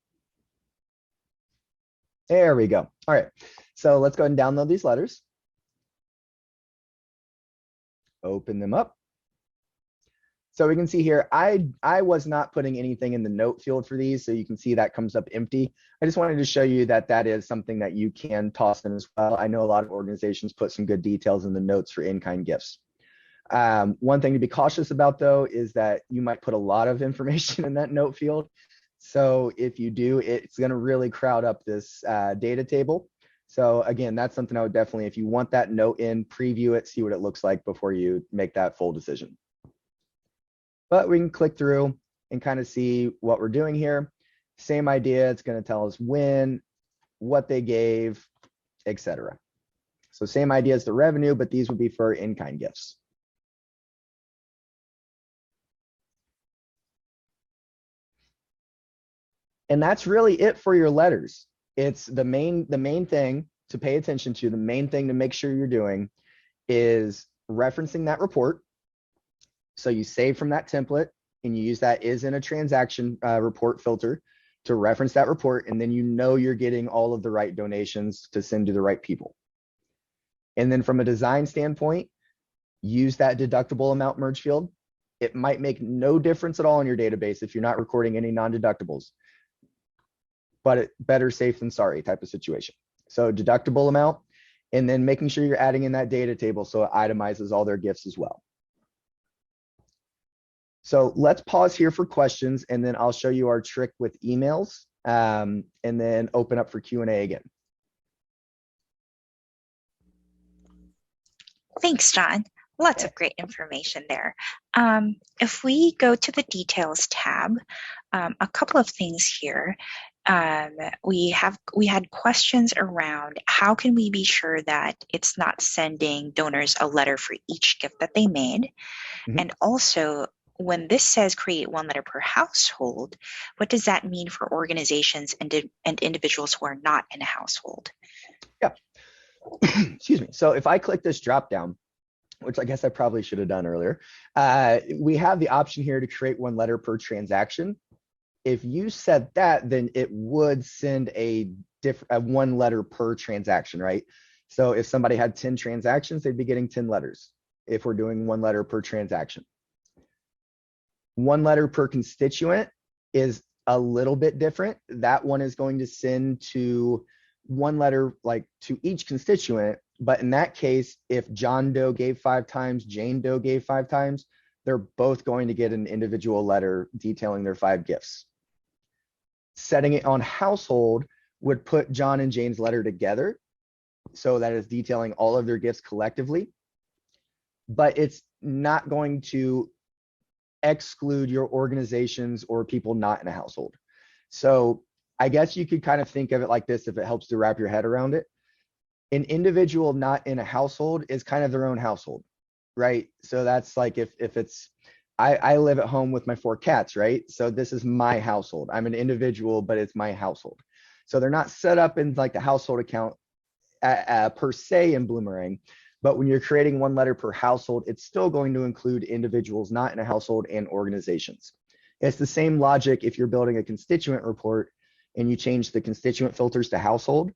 Speaker 2: There we go. All right. So let's go ahead and download these letters. Open them up. So we can see here, I was not putting anything in the note field for these, so you can see that comes up empty. I just wanted to show you that that is something that you can toss in as well. I know a lot of organizations put some good details in the notes for in-kind gifts. One thing to be cautious about though is that you might put a lot of information in that note field. So if you do, it's going to really crowd up this data table. So again, that's something I would definitely, if you want that note in, preview it, see what it looks like before you make that full decision. But we can click through and kind of see what we're doing here. Same idea, it's going to tell us when, what they gave, etc. So same idea as the revenue, but these would be for in-kind gifts. And that's really it for your letters. It's the main thing to pay attention to, the main thing to make sure you're doing is referencing that report. So you save from that template and you use that is in a transaction report filter to reference that report. And then you know you're getting all of the right donations to send to the right people. And then from a design standpoint, use that deductible amount merge field. It might make no difference at all in your database if you're not recording any non-deductibles, but it better safe than sorry type of situation. So deductible amount, and then making sure you're adding in that data table so it itemizes all their gifts as well. So let's pause here for questions, and then I'll show you our trick with emails, and then open up for Q&A again.
Speaker 1: Thanks, John. Lots of great information there. If we go to the details tab, a couple of things here. We had questions around how can we be sure that it's not sending donors a letter for each gift that they made, and also when this says create one letter per household, what does that mean for organizations and individuals who are not in a household?
Speaker 2: Yeah. Excuse me. So if I click this drop down, which I guess I probably should have done earlier, we have the option here to create one letter per transaction. If you said that, then it would send a one letter per transaction, right? So if somebody had 10 transactions, they'd be getting 10 letters if we're doing one letter per transaction. One letter per constituent is a little bit different. That one is going to send to one letter like to each constituent. But in that case, if John Doe gave 5 times, Jane Doe gave 5 times, they're both going to get an individual letter detailing their 5 gifts. Setting it on household would put John and Jane's letter together. So that is detailing all of their gifts collectively. But it's not going to exclude your organizations or people not in a household. So I guess you could kind of think of it like this if it helps to wrap your head around it. An individual not in a household is kind of their own household, right? So that's like if it's, I live at home with my 4 cats, right? So this is my household. I'm an individual, but it's my household. So they're not set up in like the household account per se in Bloomerang. But when you're creating one letter per household, it's still going to include individuals not in a household and organizations. It's the same logic if you're building a constituent report and you change the constituent filters to household.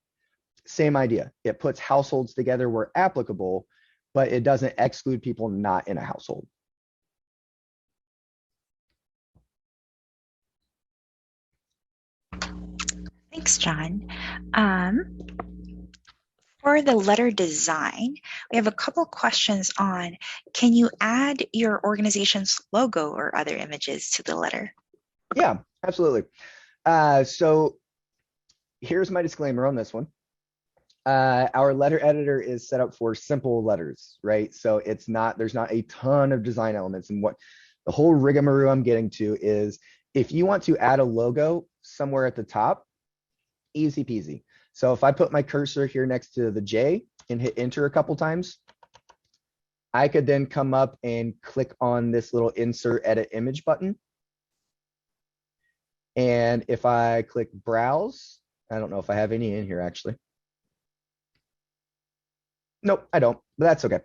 Speaker 2: Same idea. It puts households together where applicable, but it doesn't exclude people not in a household.
Speaker 1: Thanks, John. For the letter design, we have a couple questions on, can you add your organization's logo or other images to the letter?
Speaker 2: Yeah, absolutely. So here's my disclaimer on this one. Our letter editor is set up for simple letters, right? So there's not a ton of design elements. And what the whole rigmarole I'm getting to is, if you want to add a logo somewhere at the top, easy peasy. So if I put my cursor here next to the J and hit enter a couple times, I could then come up and click on this little insert edit image button. And if I click browse, I don't know if I have any in here actually. Nope, I don't, but that's okay.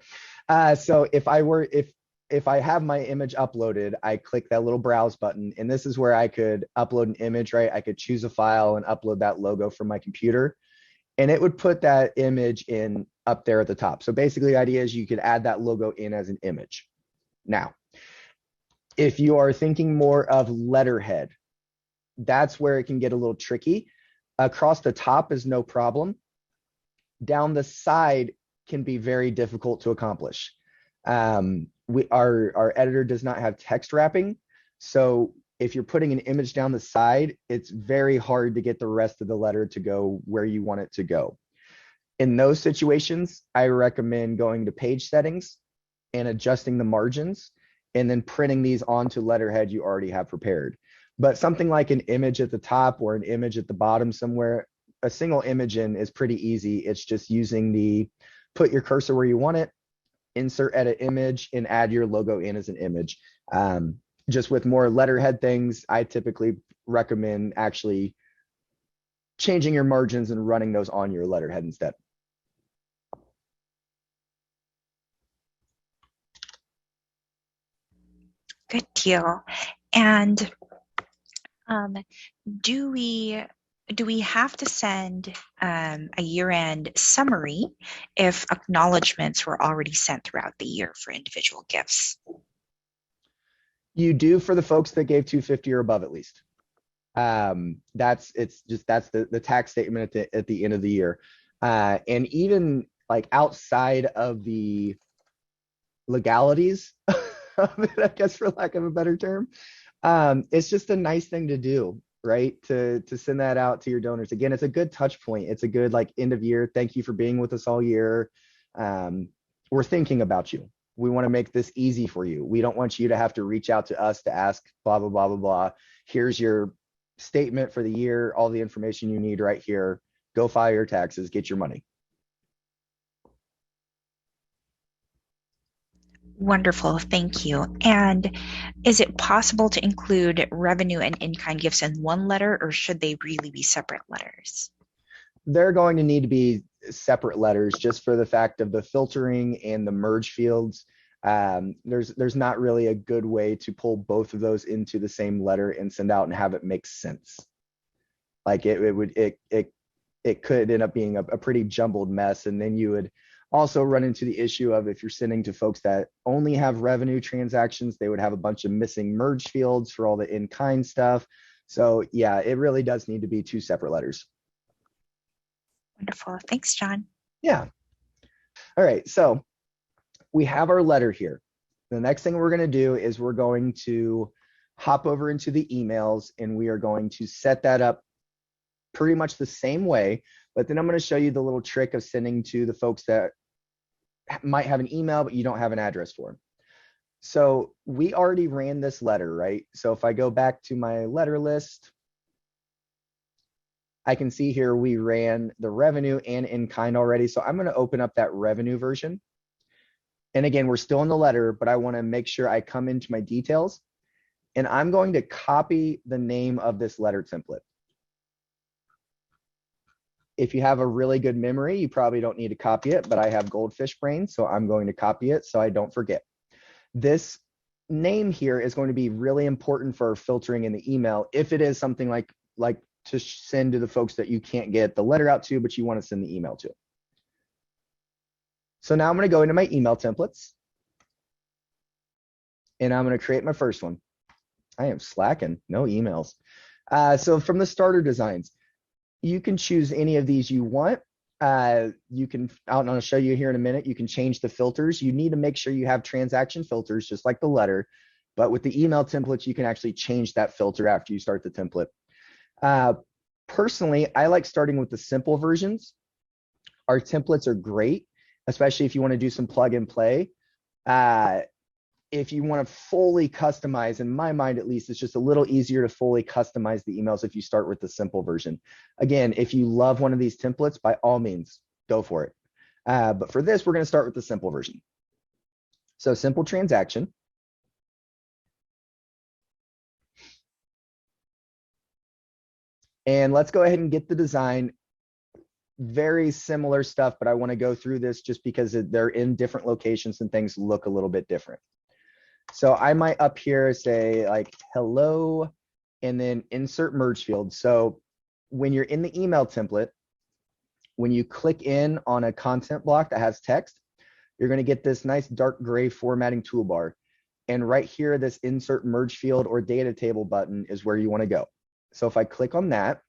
Speaker 2: So if I have my image uploaded, I click that little browse button, and this is where I could upload an image, right? I could choose a file and upload that logo from my computer, and it would put that image in up there at the top. So basically the idea is you could add that logo in as an image. Now, if you are thinking more of letterhead, that's where it can get a little tricky. Across the top is no problem. Down the side can be very difficult to accomplish. Our editor does not have text wrapping. So if you're putting an image down the side, it's very hard to get the rest of the letter to go where you want it to go. In those situations, I recommend going to page settings and adjusting the margins, and then printing these onto letterhead you already have prepared. But something like an image at the top or an image at the bottom somewhere, a single image in is pretty easy. It's just using the put your cursor where you want it, insert edit image, and add your logo in as an image. Just with more letterhead things, I typically recommend actually changing your margins and running those on your letterhead instead.
Speaker 1: Good deal. And do we have to send a year-end summary if acknowledgements were already sent throughout the year for individual gifts?
Speaker 2: You do for the folks that gave $250 or above at least. That's the tax statement at the end of the year. And even like outside of the legalities of it, I guess, for lack of a better term, it's just a nice thing to do, right? To send that out to your donors. Again, it's a good touch point. It's a good like end of year. Thank you for being with us all year. We're thinking about you. We want to make this easy for you. We don't want you to have to reach out to us to ask blah, blah, blah, blah, blah. Here's your statement for the year, all the information you need right here. Go file your taxes, get your money.
Speaker 1: Wonderful, thank you. And is it possible to include revenue and in-kind gifts in one letter, or should they really be separate letters?
Speaker 2: They're going to need to be separate letters just for the fact of the filtering and the merge fields. There's not really a good way to pull both of those into the same letter and send out and have it make sense. Like it could end up being a pretty jumbled mess, and then you would also run into the issue of, if you're sending to folks that only have revenue transactions, they would have a bunch of missing merge fields for all the in-kind stuff. So yeah, it really does need to be two separate letters.
Speaker 1: Wonderful. Thanks, John.
Speaker 2: Yeah. All right. So we have our letter here. The next thing we're going to do is we're going to hop over into the emails, and we are going to set that up pretty much the same way. But then I'm going to show you the little trick of sending to the folks that might have an email, but you don't have an address for them. So we already ran this letter, right? So if I go back to my letter list, I can see here we ran the revenue and in-kind already. So I'm going to open up that revenue version. And again, we're still in the letter, but I want to make sure I come into my details, and I'm going to copy the name of this letter template. If you have a really good memory, you probably don't need to copy it, but I have goldfish brain, so I'm going to copy it so I don't forget. This name here is going to be really important for filtering in the email if it is something like to send to the folks that you can't get the letter out to, but you want to send the email to. So now I'm going to go into my email templates, and I'm going to create my first one. I am slacking, no emails. So from the starter designs, you can choose any of these you want. I'll show you here in a minute, you can change the filters. You need to make sure you have transaction filters, just like the letter. But with the email templates, you can actually change that filter after you start the template. Personally, I like starting with the simple versions. Our templates are great, especially if you want to do some plug and play. If you want to fully customize, in my mind at least, it's just a little easier to fully customize the emails if you start with the simple version. Again, if you love one of these templates, by all means, go for it. But for this, we're going to start with the simple version. So simple transaction. And let's go ahead and get the design. Very similar stuff, but I want to go through this just because they're in different locations and things look a little bit different. So I might up here say like hello and then insert merge field. So when you're in the email template, when you click in on a content block that has text, you're going to get this nice dark gray formatting toolbar. And right here, this insert merge field or data table button is where you want to go. So if I click on that,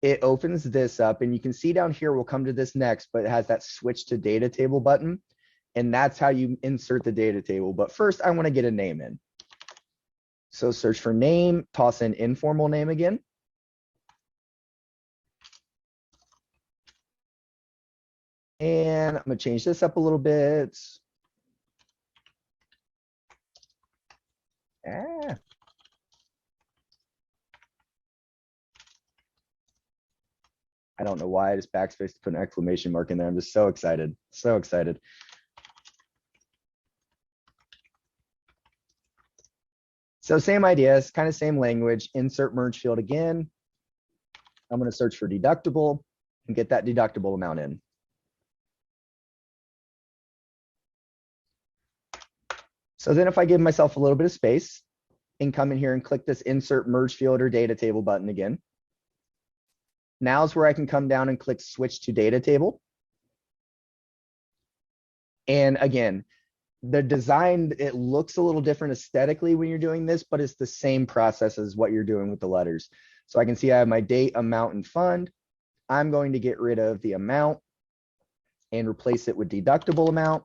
Speaker 2: it opens this up, and you can see down here, we'll come to this next, but it has that switch to data table button. And that's how you insert the data table. But first, I want to get a name in. So search for name, toss in informal name again. And I'm going to change this up a little bit. I don't know why I just backspace to put an exclamation mark in there. I'm just so excited. So excited. So same idea, it's kind of same language. Insert merge field again. I'm going to search for deductible and get that deductible amount in. So then if I give myself a little bit of space and come in here and click this insert merge field or data table button again, now's where I can come down and click switch to data table. And again, the design, it looks a little different aesthetically when you're doing this, but it's the same process as what you're doing with the letters. So I can see I have my date, amount, and fund. I'm going to get rid of the amount and replace it with deductible amount.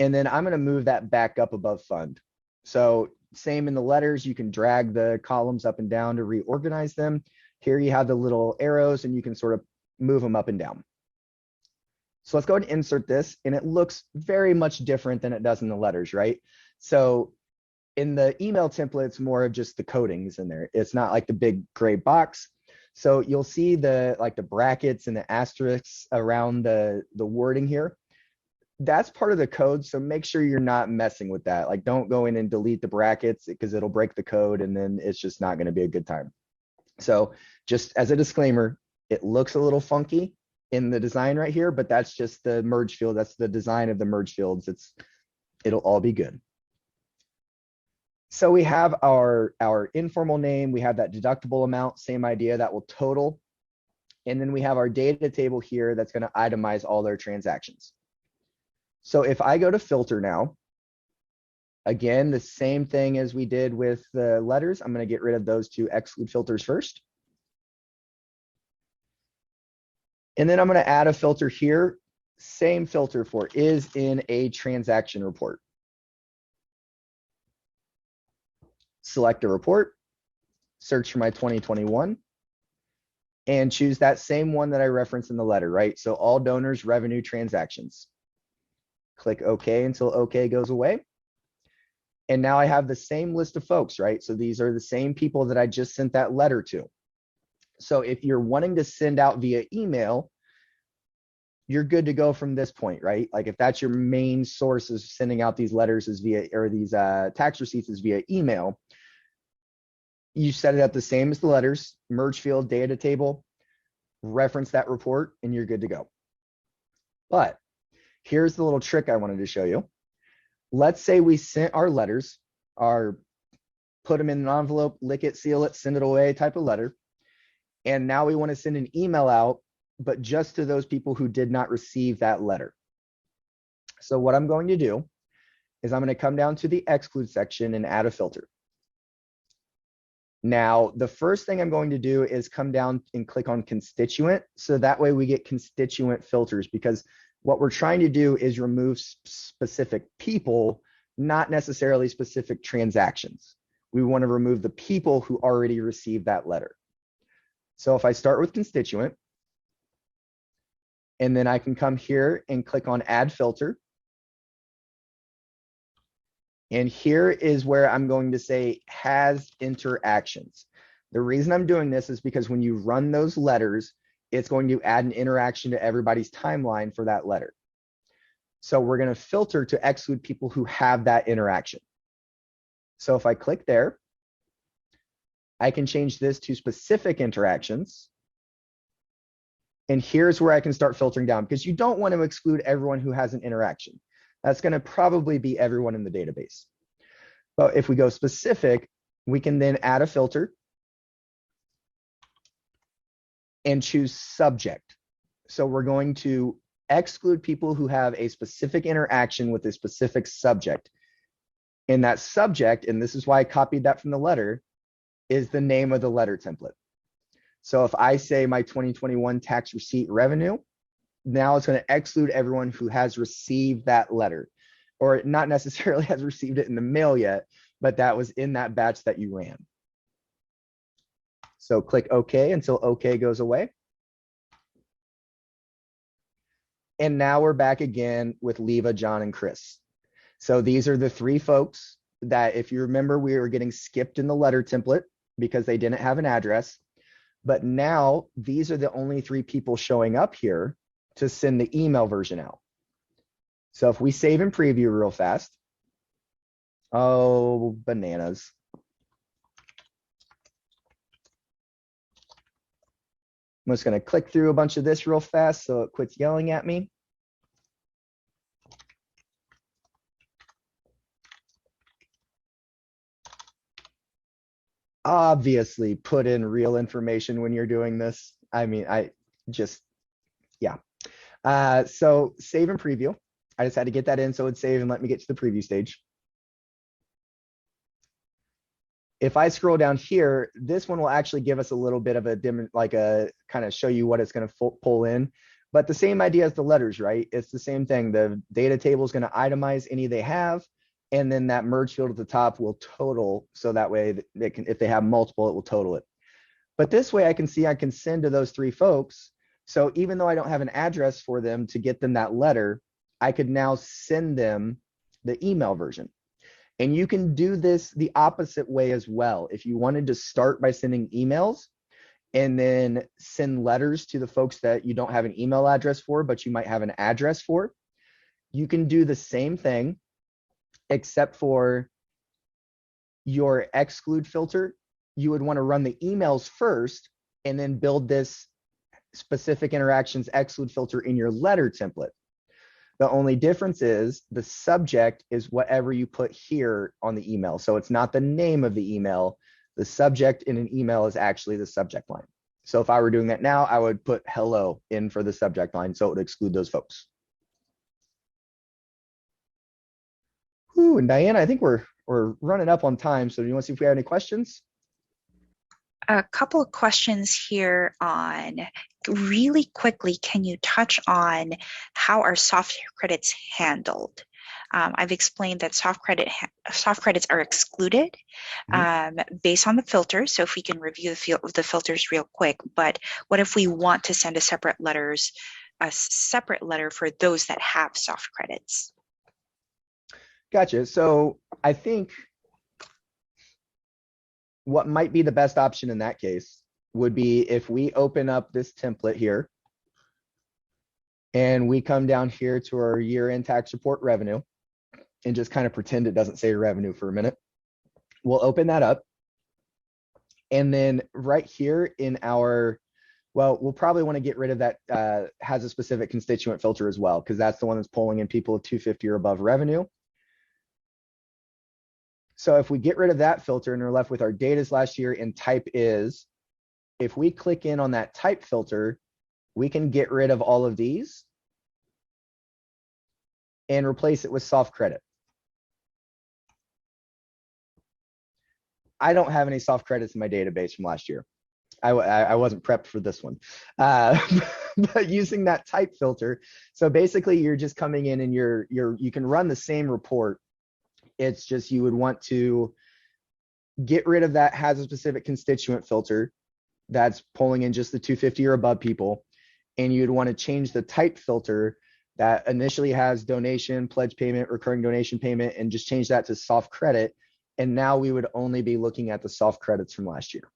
Speaker 2: And then I'm going to move that back up above fund. So same in the letters, you can drag the columns up and down to reorganize them. Here you have the little arrows and you can sort of move them up and down. So let's go ahead and insert this, and it looks very much different than it does in the letters, right? So in the email template, it's more of just the codings in there. It's not like the big gray box. So you'll see the brackets and the asterisks around the wording here. That's part of the code, so make sure you're not messing with that. Like, don't go in and delete the brackets because it'll break the code, and then it's just not going to be a good time. So just as a disclaimer, it looks a little funky in the design right here, but that's just the merge field. That's the design of the merge fields. It'll all be good. So we have our informal name. We have that deductible amount, same idea, that will total. And then we have our data table here that's going to itemize all their transactions. So if I go to filter now, again, the same thing as we did with the letters. I'm going to get rid of those two exclude filters first. And then I'm going to add a filter here. Same filter for is in a transaction report. Select a report, search for my 2021, and choose that same one that I referenced in the letter, right? So all donors, revenue, transactions. Click OK until OK goes away. And now I have the same list of folks, right? So these are the same people that I just sent that letter to. So if you're wanting to send out via email, you're good to go from this point, right? Like if that's your main source of sending out these letters is via, or these tax receipts is via email, you set it up the same as the letters, merge field, data table, reference that report, and you're good to go. But here's the little trick I wanted to show you. Let's say we sent our letters, put them in an envelope, lick it, seal it, send it away type of letter. And now we want to send an email out, but just to those people who did not receive that letter. So what I'm going to do is I'm going to come down to the exclude section and add a filter. Now, the first thing I'm going to do is come down and click on constituent. So that way we get constituent filters, because what we're trying to do is remove specific people, not necessarily specific transactions. We want to remove the people who already received that letter. So if I start with constituent, and then I can come here and click on add filter. And here is where I'm going to say has interactions. The reason I'm doing this is because when you run those letters, it's going to add an interaction to everybody's timeline for that letter. So we're going to filter to exclude people who have that interaction. So if I click there, I can change this to specific interactions. And here's where I can start filtering down, because you don't want to exclude everyone who has an interaction. That's going to probably be everyone in the database. But if we go specific, we can then add a filter and choose subject. So we're going to exclude people who have a specific interaction with a specific subject. And that subject, and this is why I copied that from the letter, is the name of the letter template. So if I say my 2021 tax receipt revenue, now it's going to exclude everyone who has received that letter, or not necessarily has received it in the mail yet, but that was in that batch that you ran. So click OK until OK goes away. And now we're back again with Leva, John, and Chris. So these are the three folks that, if you remember, we were getting skipped in the letter template because they didn't have an address. But now these are the only three people showing up here to send the email version out. So if we save and preview real fast, oh, bananas. I'm just going to click through a bunch of this real fast so it quits yelling at me. Obviously, put in real information when you're doing this. I mean, yeah. So save and preview. I just had to get that in so it'd save and let me get to the preview stage. If I scroll down here, this one will actually give us a little bit of a kind of show you what it's going to pull in. But the same idea as the letters, right? It's the same thing. The data table is going to itemize any they have, and then that merge field at the top will total. So that way they can, if they have multiple, it will total it. But this way I can see I can send to those three folks. So even though I don't have an address for them to get them that letter, I could now send them the email version. And you can do this the opposite way as well. If you wanted to start by sending emails and then send letters to the folks that you don't have an email address for, but you might have an address for, you can do the same thing, except for your exclude filter. You would want to run the emails first and then build this specific interactions exclude filter in your letter template. The only difference is the subject is whatever you put here on the email. So it's not the name of the email. The subject in an email is actually the subject line. So if I were doing that now, I would put hello in for the subject line, so it would exclude those folks. Ooh, and Diana, I think we're running up on time. So do you want to see if we have any questions?
Speaker 1: A couple of questions here on really quickly. Can you touch on how are soft credits handled? I've explained that soft credits are excluded based on the filters. So if we can review the filters real quick, but what if we want to send a separate letter for those that have soft credits?
Speaker 2: Gotcha. So I think what might be the best option in that case would be if we open up this template here and we come down here to our year-end tax report revenue and just kind of pretend it doesn't say revenue for a minute. We'll open that up. And then right here in our, well, we'll probably want to get rid of that has a specific constituent filter as well, because that's the one that's pulling in people with 250 or above revenue. So if we get rid of that filter and we're left with our datas last year and type is, if we click in on that type filter, we can get rid of all of these and replace it with soft credit. I don't have any soft credits in my database from last year. I wasn't prepped for this one. Uh, but using that type filter, so basically you're just coming in and you can run the same report. It's just you would want to get rid of that has a specific constituent filter that's pulling in just the 250 or above people, and you'd want to change the type filter that initially has donation, pledge payment, recurring donation payment, and just change that to soft credit. And now we would only be looking at the soft credits from last year.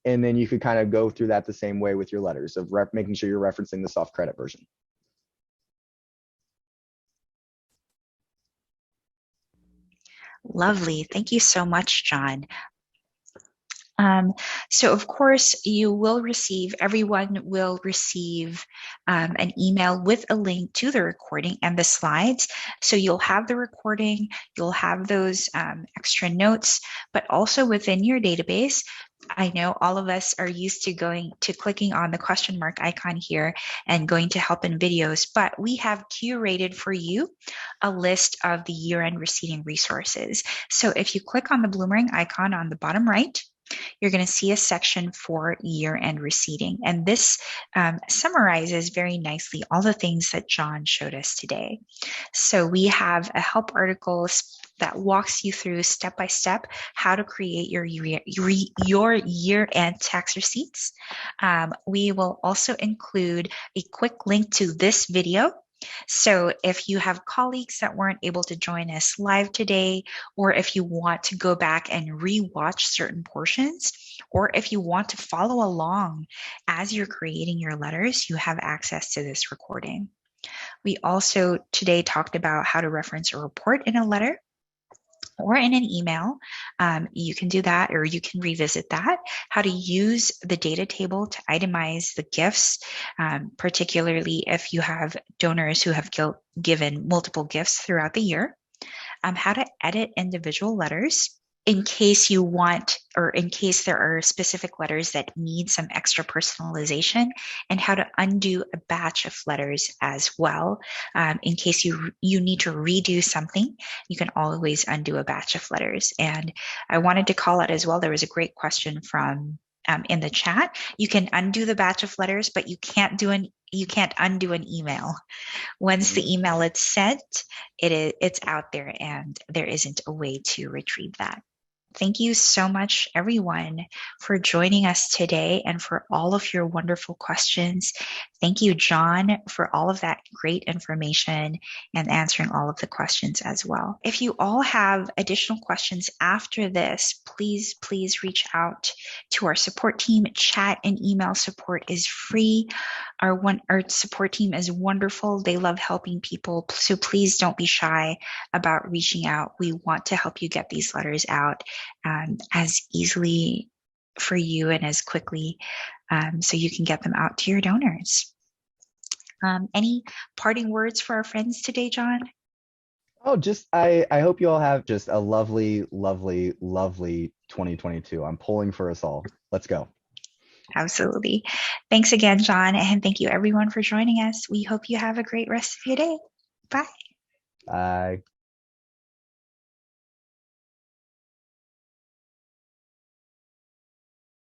Speaker 2: And then you could kind of go through that the same way with your letters of making sure you're referencing the soft credit version.
Speaker 1: Lovely. Thank you so much, John. So of course everyone will receive an email with a link to the recording and the slides. So you'll have the recording, you'll have those extra notes, but also within your database, I know all of us are used to clicking on the question mark icon here and going to help in videos, but we have curated for you a list of the year-end receipting resources. So if you click on the Bloomerang icon on the bottom right, you're going to see a section for year-end receipting. And this summarizes very nicely all the things that John showed us today. So we have a help article that walks you through step by step how to create your year-end tax receipts. We will also include a quick link to this video. So if you have colleagues that weren't able to join us live today, or if you want to go back and re-watch certain portions, or if you want to follow along as you're creating your letters, you have access to this recording. We also today talked about how to reference a report in a letter or in an email. You can do that, or you can revisit that, how to use the data table to itemize the gifts, particularly if you have donors who have given multiple gifts throughout the year, how to edit individual letters in case you want, or in case there are specific letters that need some extra personalization, and how to undo a batch of letters as well. In case you need to redo something, you can always undo a batch of letters. And I wanted to call it as well, there was a great question from in the chat. You can undo the batch of letters, but you can't undo an email. Once the email is sent, it's out there and there isn't a way to retrieve that. Thank you so much, everyone, for joining us today and for all of your wonderful questions. Thank you, John, for all of that great information and answering all of the questions as well. If you all have additional questions after this, please reach out to our support team. Chat and email support is free. Our support team is wonderful. They love helping people. So please don't be shy about reaching out. We want to help you get these letters out as easily for you and as quickly so you can get them out to your donors. Any parting words for our friends today, John?
Speaker 2: Oh, just I hope you all have just a lovely, lovely, lovely 2022. I'm pulling for us all. Let's go.
Speaker 1: Absolutely. Thanks again, John, and thank you everyone for joining us. We hope you have a great rest of your day. Bye.
Speaker 2: Bye.